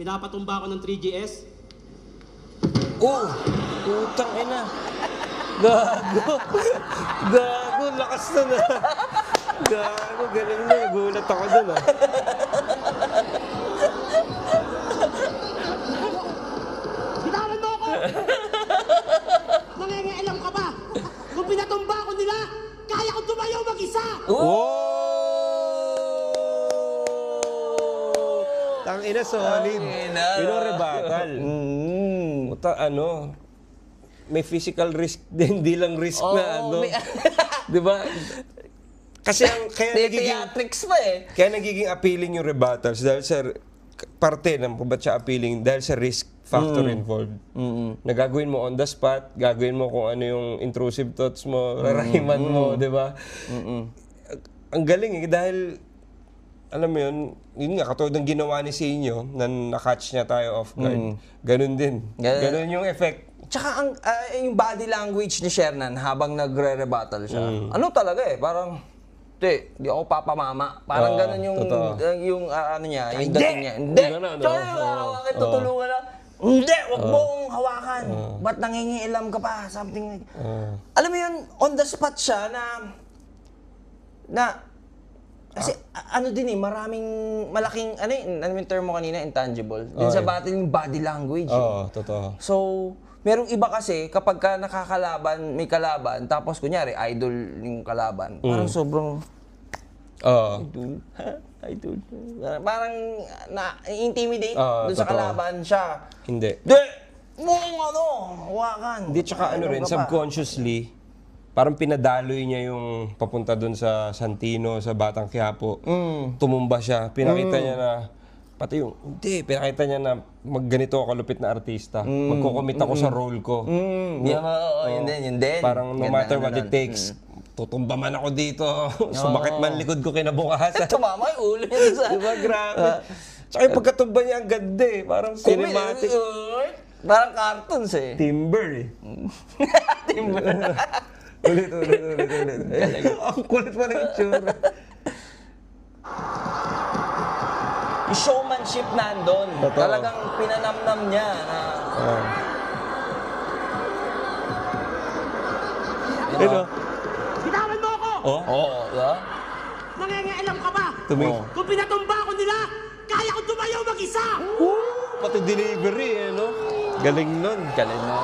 Pinapatumba ko ng 3GS. Oh! Putang ina! Gago! Gago! Lakas na na! Gago! Galing na. Gulat ako dun ah. Bitawan mo ako! Nangingialam ka ba? Kung pinatumba ko nila, kaya ko tumayo mag-isa! Oh! Tang ina, solid. Yun ang rebatal. Puta, ano, may physical risk din, hindi lang risk na ano. Di ba? Kasi ang, kaya Theatrics pa eh. kaya nagiging appealing yung rebuttals dahil sa parte ng kung ba't siya appealing dahil sa risk factor involved. Na gagawin mo on the spot, gagawin mo kung ano yung intrusive thoughts mo, rarahiman mo, di ba? Ang galing eh, dahil alam mo yun nga, katulad ng ginawa ni Sinyo na na-catch niya tayo off guard. Ganun din. Ganun yung effect. Tsaka yung body language ni Shernan habang nagre-rebuttal siya. Ano talaga eh, parang, di ako papamama. Parang ganun yung, yung ano niya, yung dating niya. Hindi! Tsaka tutulungan na, hindi! Huwag mong hawakan! Ba't nangingialam ka pa? Something like alam mo yun, on the spot siya kasi ano din eh, maraming malaking, ano yung term mo kanina, intangible. Din sa battle yung body language. Oo, totoo. So, merong iba kasi, kapag ka nakakalaban, may kalaban, tapos kunyari, idol yung kalaban, parang sobrang, idol. Parang na-intimidate dun sa totoo. kalaban siya. Hindi. Di! Mong ano, hawakan. Hindi, tsaka ano rin, subconsciously, parang pinadaloy niya yung papunta dun sa Santino, sa Batang Quiapo. Tumumba siya. Pinakita niya na, pinakita niya na magganito ako kalupit na artista. Magko-commit ako sa role ko. Yun din. Parang no matter what it takes, tutumba man ako dito. Sumakit man likod ko kinabukasan. Tumama yung ulo niya sa... Diba, grabe. Tsaka yung pagkatumba niya, ang ganda eh. Parang cinematic. Parang cartoons eh. Timber eh. Timber. Ulit. Ang kulit pa ng itsura. Yung showmanship nandun. Talagang pinanamnam niya na... Ano? Bitawan mo ako! diba? Nangingialam ka ba? Kung pinatumba ko nila, kaya ko tumayo mag-isa! Pati delivery eh, no? Galing nun. Galing no.